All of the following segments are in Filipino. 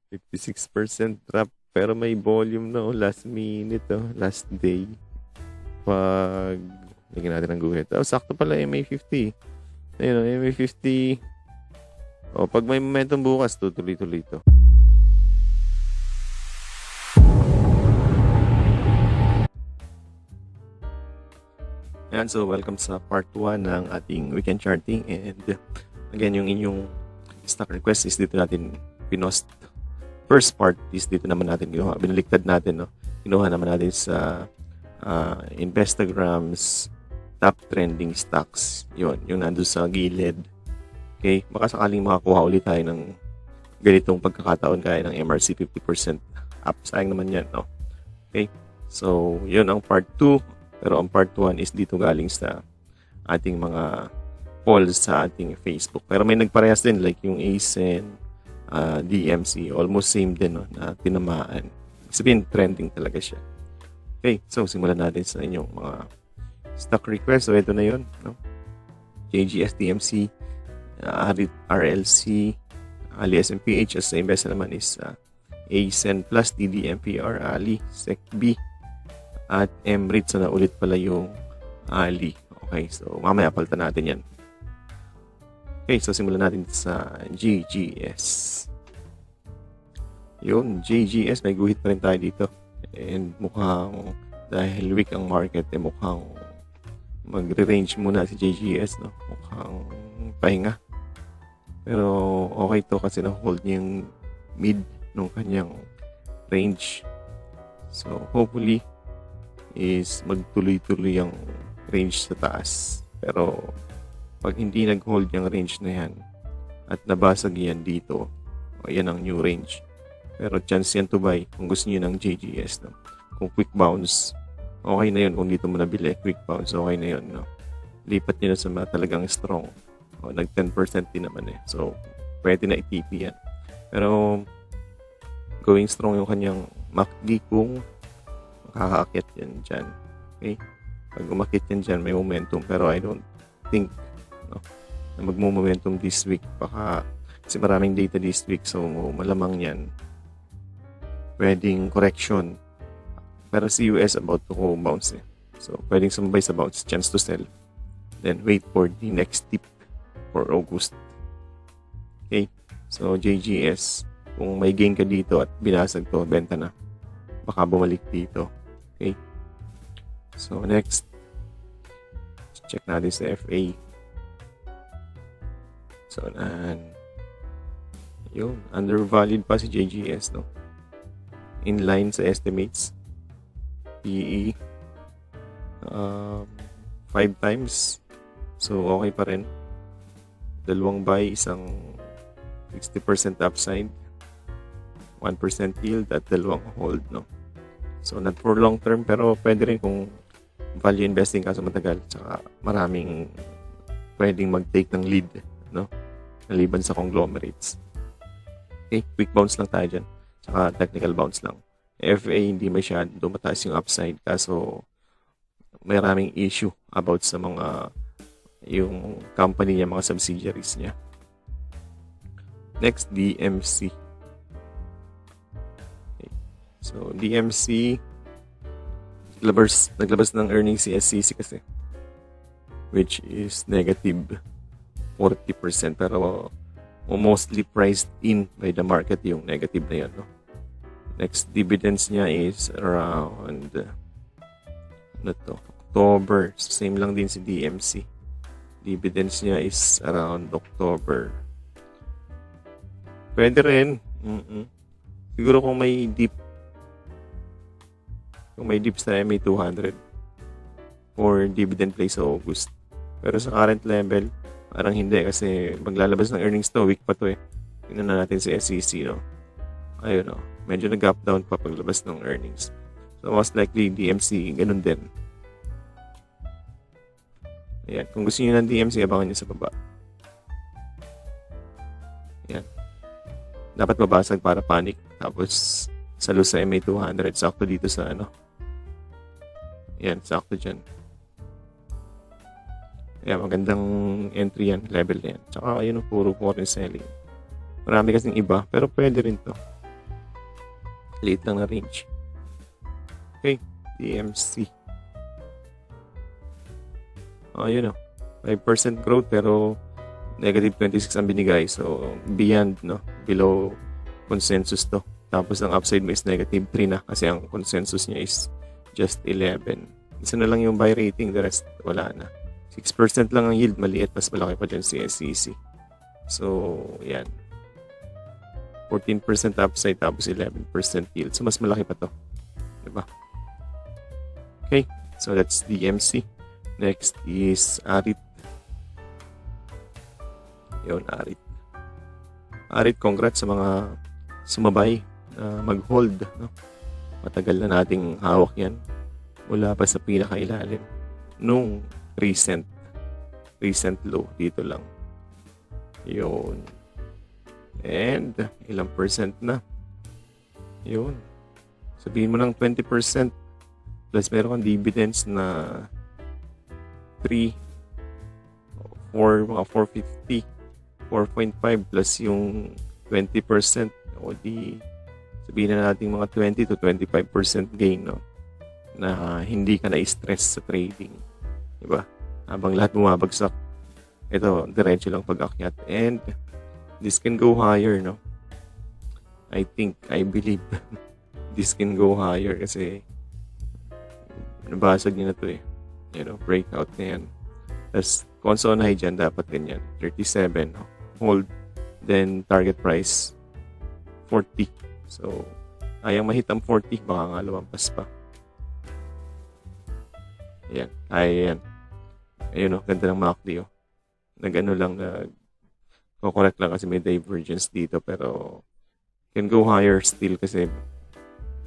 56% drop. Pero may volume na last minute last day. Pag lagyan natin ng guhit. Sakto pala MA50. Ayun MA50. Pag may momentum bukas, tutuloy-tuloy ito. Ayan, so welcome sa part 1 ng ating weekend charting. And again, yung inyong stock request is dito natin pinost. First part is dito naman natin ginawa. Binaliktad natin, no? Kinuha naman natin sa Investagram's top trending stocks. Yun, yung nandun sa gilid. Okay, baka sakaling makakuha ulit tayo ng ganitong pagkakataon kaya ng MRC 50% up. Sayang naman yan, no? Okay, so yun ang part 2. Pero ang part 1 is dito galing sa ating mga polls sa ating Facebook. Pero may nagparehas din like yung ASEN, DMC, almost same din, no, na tinamaan. Sabihin, trending talaga siya. Okay, so simulan natin sa inyong mga stock request. So ito na yun, no? JGS, DMC, RLC, Ali SMPH, as sa investor naman is ASEN plus DDMPR, Ali, SECB, at MRIT. So na ulit pala yung Ali. Okay, so mamaya palitan natin yan. Okay, so simulan natin sa JGS. Yun, JGS, may guhit pa rin tayo dito. And mukhang, dahil weak ang market, mukhang magre-range muna si JGS, no? Mukhang pahinga. Pero okay to kasi na-hold niya yung mid ng kanyang range. So hopefully, is magtuloy-tuloy ang range sa taas. Pero pag hindi nag-hold yung range na yan at nabasag yan dito, yan ang new range. Pero chance yan to buy kung gusto niyo ng JGS, no? Kung quick bounce, okay na yun. Kung dito mo nabili, quick bounce, okay na yun, no? Lipat niyo na sa mga talagang strong. Nag 10% din naman eh. So pwede na i-TP yan. Pero going strong yung kanyang MACD kung makakaakyat yan dyan. Okay? Pag umakit yan dyan, may momentum. Pero I don't think, no, na magmo-momentum this week. Baka, kasi maraming data this week. So, malamang yan. Pwedeng correction. Pero si US about to bounce eh. So, pwedeng sumabay sa bounce. Chance to sell. Then, wait for the next tip for August. Okay? So, JGS. Kung may gain ka dito at binasag to, benta na. Baka bumalik dito. Okay. So, next. Check natin sa FA. So, yun. Undervalued pa si JGS, no? In line sa estimates. PE. 5 times. So, okay pa rin. Dalawang buy, isang 60% upside. 1% yield at dalawang hold, no? So, not for long term, pero pwede rin kung value investing ka sa matagal. Tsaka maraming pwedeng mag-take ng lead, no? Naliban sa conglomerates. Okay, quick bounce lang tayo dyan. Tsaka technical bounce lang. FA, hindi masyado mataas yung upside. Kaso, may maraming issue about sa mga yung company niya, mga subsidiaries niya. Next, DMC. So, DMC, naglabas ng earnings si SCC kasi, which is negative 40%, pero mostly priced in by the market yung negative na yan, no? Next, dividends niya is around October. Same lang din si DMC. Dividends niya is around October. Pwede rin. Siguro kung may dip sa MA200 for dividend play sa August. Pero sa current level, parang hindi kasi maglalabas ng earnings to, week pa to eh. Tingnan na natin si SEC, no? Ayun, no? Medyo nag-up down pa paglabas ng earnings. So, most likely, DMC, ganun din. Ayan. Kung gusto nyo ng DMC, abangan nyo sa baba. Ayan. Dapat mabasag para panic. Tapos, salo sa MA200. Sakto dito sa Ayan, sakto dyan. Ayan, magandang entry yan, level na yan. Tsaka, ayun, puro foreign selling. Marami kasing iba, pero pwede rin to. Liit lang na range. Okay, DMC. Yun 5% growth pero negative 26 ang binigay. So, beyond, below consensus to. Tapos, ang upside mo is negative 3 na kasi ang consensus niya is just 11. Isa na lang yung buy rating, the rest, wala na. 6% lang ang yield, maliit, mas malaki pa dyan si SEC. So, yan. 14% upside, tapos 11% yield. So, mas malaki pa to. Diba? Okay, so that's DMC. Next is ARIT. Yun, ARIT. ARIT, congrats sa mga sumabay na mag-hold. Matagal na nating hawak yan. Mula pa sa pinakailalim. Nung recent low. Dito lang. Yun. And, ilang percent na. Yun. Sabihin mo ng 20%. Plus, meron kang dividends na 3, 4, mga 450, 4.5 plus yung 20%. O di, sabihin na natin mga 20 to 25% gain, na hindi ka na-stress sa trading. Diba? Habang lahat bumabagsak, ito, diretso lang pag-akyat. And, this can go higher, I believe, this can go higher kasi nabasag niya na to breakout na yan. Tapos, console high dyan, dapat ganyan. 37, hold, then target price, 40. So, ayang mahit ang 40, baka nga lumampas pa. Ayan, yan. Ayun, ganda ng MACD, Nag-ano lang, correct lang kasi may divergence dito, pero can go higher still kasi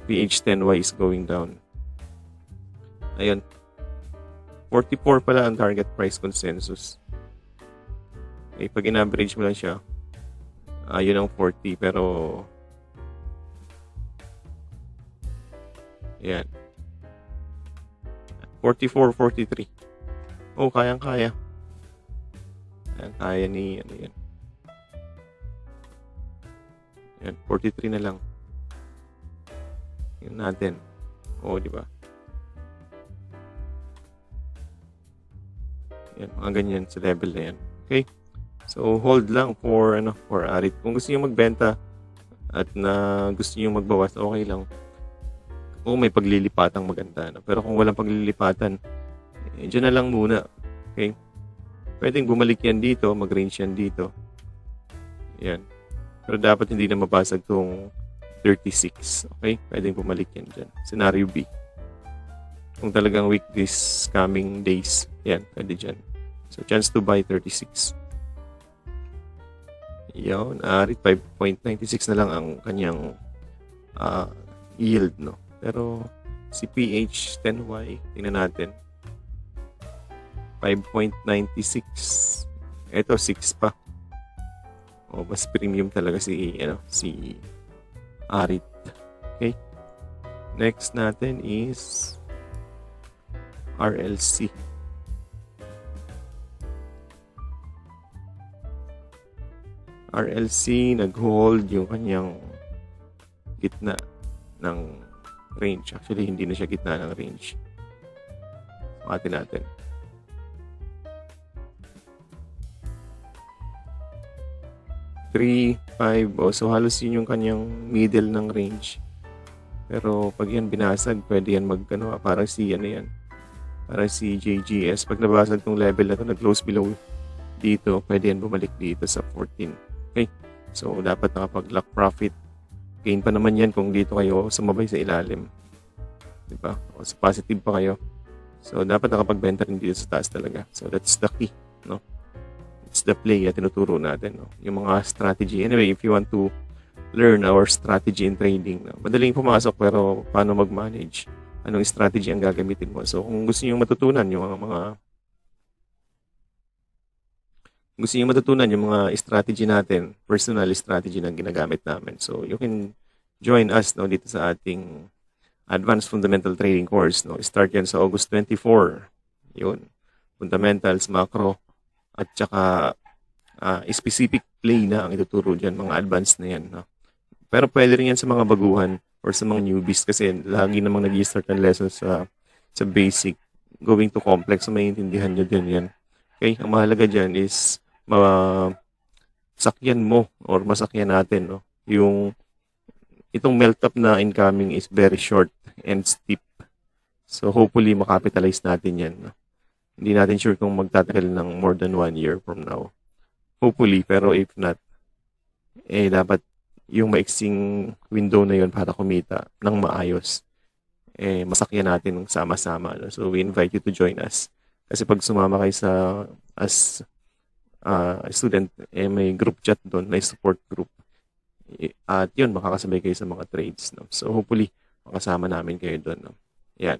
PH10Y is going down. Ayun. 44 pala ang target price consensus. Okay, pag in-average mo lang siya, yun ang 40, pero ayan. 44, 43. Oh, kayang-kaya. Kaya ni, yan. Yan, 43 na lang. Yun natin. Oh, di ba? Yan, mga ganyan sa level na yan. Okay? So, hold lang for ARIT. Kung gusto niyo magbenta at na gusto niyo magbawas, okay lang. Kung may paglilipatang maganda. Pero kung walang paglilipatan, dyan na lang muna. Okay? Pwedeng bumalik yan dito, mag-range yan dito. Yan. Pero dapat hindi na mabasag tong 36. Okay? Pwedeng bumalik yan dyan. Scenario B. Kung talagang weak this coming days, yan, pwede dyan. So, chance to buy 36. Yan, ARIT 5.96 na lang ang kanyang yield, Pero, si PH10Y, tingnan natin. 5.96. Ito, 6 pa. Mas premium talaga si ARIT. Okay? Next natin is RLC. RLC nag-hold yung kanyang gitna ng range. Actually, hindi na siya gitna ng range. Sukatin natin. 3, 5. So halos yun yung kanyang middle ng range. Pero pag yan binasag, pwede yan parang si parang si JGS. Pag nabasag tong level na to, nag-close below dito, pwede yan bumalik dito sa 14. Okay? So dapat nakapag-lock profit. Gain pa naman yan kung dito kayo sumabay sa ilalim. Diba? O sa positive pa kayo. So dapat nakapagbenta rin dito sa taas talaga. So that's the key. It's the play at tinuturo natin. Yung mga strategy. Anyway, if you want to learn our strategy in trading, madaling pumasok pero paano mag-manage? Anong strategy ang gagamitin mo? So, kung gusto niyo matutunan yung mga strategy natin, personal strategy na ginagamit namin. So, you can join us dito sa ating Advanced Fundamental Trading course. Start yan sa August 24. Yun. Fundamentals, macro, at saka specific play na ang ituturo dyan, mga advanced na yan. Pero pwede rin yan sa mga baguhan. or sa mga newbies kasi lagi namang nag-i-start ang lessons sa basic going to complex, so maintindihan nyo din yan. Okay, ang mahalaga dyan is masakyan mo or masakyan natin, no? Itong melt up na incoming is very short and steep. So hopefully makapitalize natin yan, no? Hindi natin sure kung magtatagal ng more than 1 year from now. Hopefully, pero if not, dapat yung maiksing window na yun para kumita ng maayos, masakyan natin ng sama-sama. No? So we invite you to join us. Kasi pag sumama kayo as student, may group chat doon, may support group. At yun, makakasabay kayo sa mga trades. No? So hopefully, makasama namin kayo doon. No? Yan.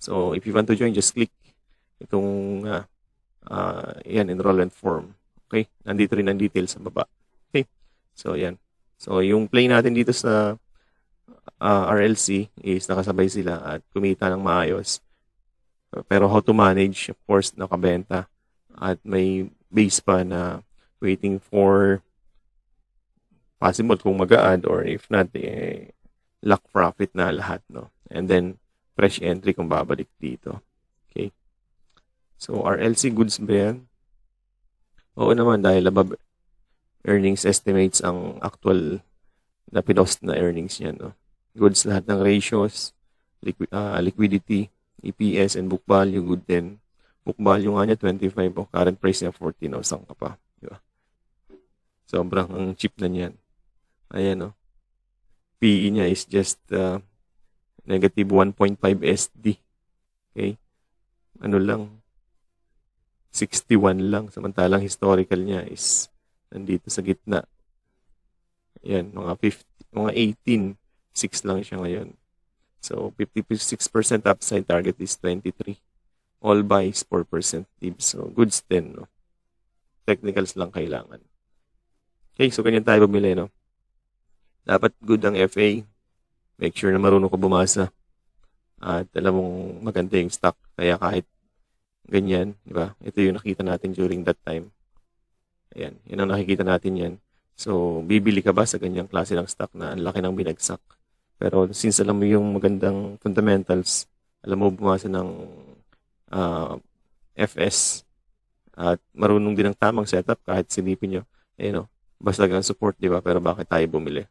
So if you want to join, just click itong enrollment form. Okay? Nandito rin ang details sa baba. Okay? So yan. So yung play natin dito sa RLC is nakasabay sila at kumita ng maayos. Pero how to manage, of course, nakabenta. At may base pa na waiting for possible kung mag-a-add or if not, lock profit na lahat, no? And then, fresh entry kung babalik dito. Okay? So, RLC goods ba yan? Oo naman, dahil above earnings estimates ang actual na pinost na earnings niyan, no? Goods lahat ng ratios, liquidity, EPS, and book value, good din. Book value nga niya, 25. Current price niya, 14. Saan ka pa? Diba? Sobrang cheap na niyan. Ayan, no? PE niya is just negative 1.5 SD. Okay? Ano lang? 61 lang. Samantalang historical niya is nandito sa gitna. Ayan, mga 18.6 lang siya ngayon. So, 56% upside, target is 23. All buys, 4% dips. So, goods din, no? Technicals lang kailangan. Okay, so ganyan tayo bumili, no? Dapat good ang FA. Make sure na marunong ka bumasa. At alam mong maganda yung stock. Kaya kahit ganyan, di ba? Ito yung nakita natin during that time. Ayan, yun ang nakikita natin yan. So, bibili ka ba sa ganyang klase ng stock na ang laki ng binagsak? Pero since alam mo yung magandang fundamentals, alam mo bumasa ng FS at marunong din ang tamang setup kahit silipin nyo, basta ang support, di ba? Pero bakit tayo bumili?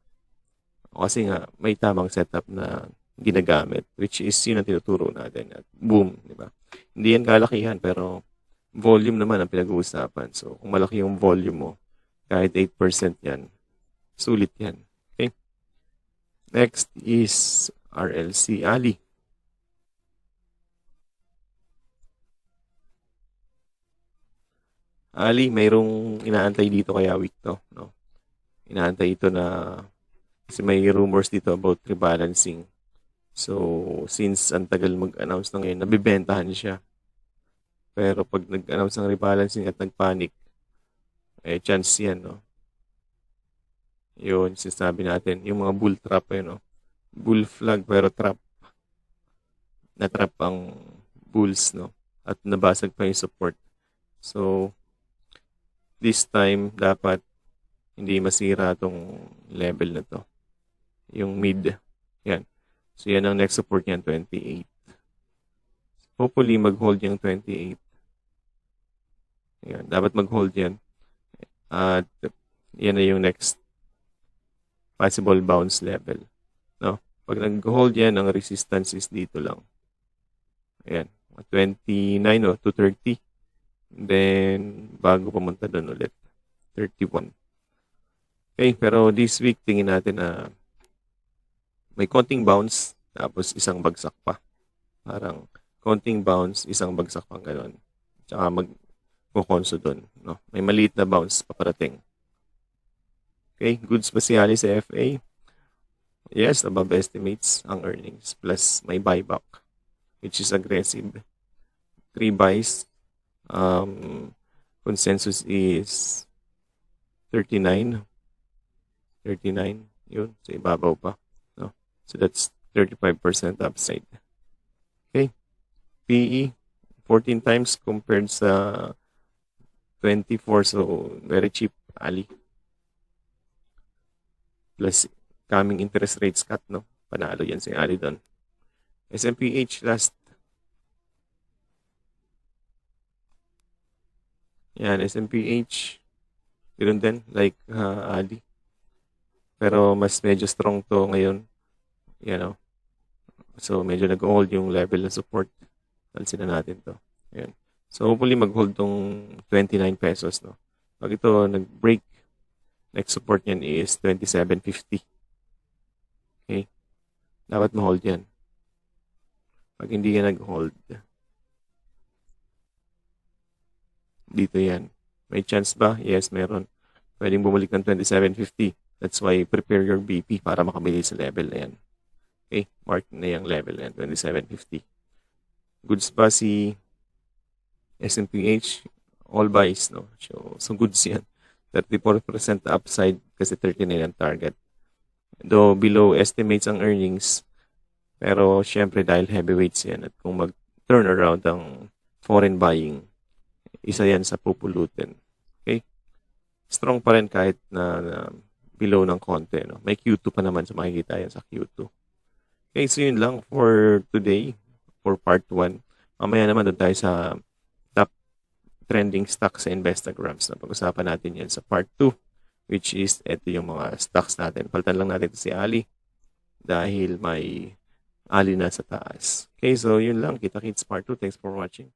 Kasi nga, may tamang setup na ginagamit, which is yun ang tinuturo natin. At boom, di ba? Hindi yan kalakihan, pero volume naman ang pinag-uusapan. So, kung malaki yung volume mo, kahit 8% yan, sulit yan. Okay? Next is RLC Ali. Ali, mayroong inaantay dito kaya week to. No? Inaantay ito na kasi may rumors dito about rebalancing. So, since ang tagal mag-announce na ngayon, nabibentahan siya. Pero pag nag-announce ng rebalancing at nag-panic, chance yan, no? Yun, sinasabi natin, yung mga bull trap, no? Bull flag pero trap. Na-trap ang bulls, no? At nabasag pa yung support. So, this time, dapat hindi masira tong level na to. Yung mid. Yan. So, yan ang next support niyan, 28. Hopefully, mag-hold yung 28. Yan. Dapat mag-hold yan. At yan na yung next possible bounce level. No? Pag nag-hold yan, ang resistance is dito lang. Ayan. 29 o 230. Then, bago pumunta doon ulit. 31. Okay, pero this week, tingin natin na may konting bounce, tapos isang bagsak pa. Parang konting bounce, isang bagsak pang gano'n. Tsaka mag-conso doon. No? May maliit na bounce paparating. Okay, goods pa si Ali sa FA. Yes, above estimates ang earnings. Plus may buyback, which is aggressive. 3 buys. Consensus is 39. 39. Yun, sa ibabaw pa. No? So that's 35% upside. Okay. PE, 14 times compared sa 24. So, very cheap, Ali. Plus upcoming interest rates cut, no? Panalo yan si Ali doon. SMPH last. Yan, SMPH. Ganoon din, like Ali. Pero mas medyo strong to ngayon. You know. So, medyo nag-hold yung level ng support. Talsin na natin to. Ayan. So, hopefully mag-hold tong 29 pesos, no? Pag ito nag-break, next support niyan is 27.50. Okay? Dapat ma-hold yan. Pag hindi yan nag-hold, dito yan. May chance ba? Yes, meron. Pwedeng bumalik ng 27.50. That's why prepare your BP para makabili sa level na yan. Okay, mark na yung level na yan, 27.50. Goods ba si SMPH? All buys, no? So goods yan. 34% upside kasi 39 ang target. Though below estimates ang earnings, pero syempre dahil heavyweights yan at kung mag-turn around ang foreign buying, isa yan sa pupulutin. Okay? Strong pa rin kahit na below ng konti. No? May Q2 pa naman, so makikita yan sa Q2. Okay, so yun lang for today, for part 1. Mamaya naman doon tayo sa top trending stocks sa Investagrams. Pag-usapan natin yan sa part 2, which is ito yung mga stocks natin. Palitan lang natin si Ali dahil may Ali na sa taas. Okay, so yun lang. Kita-kits part 2. Thanks for watching.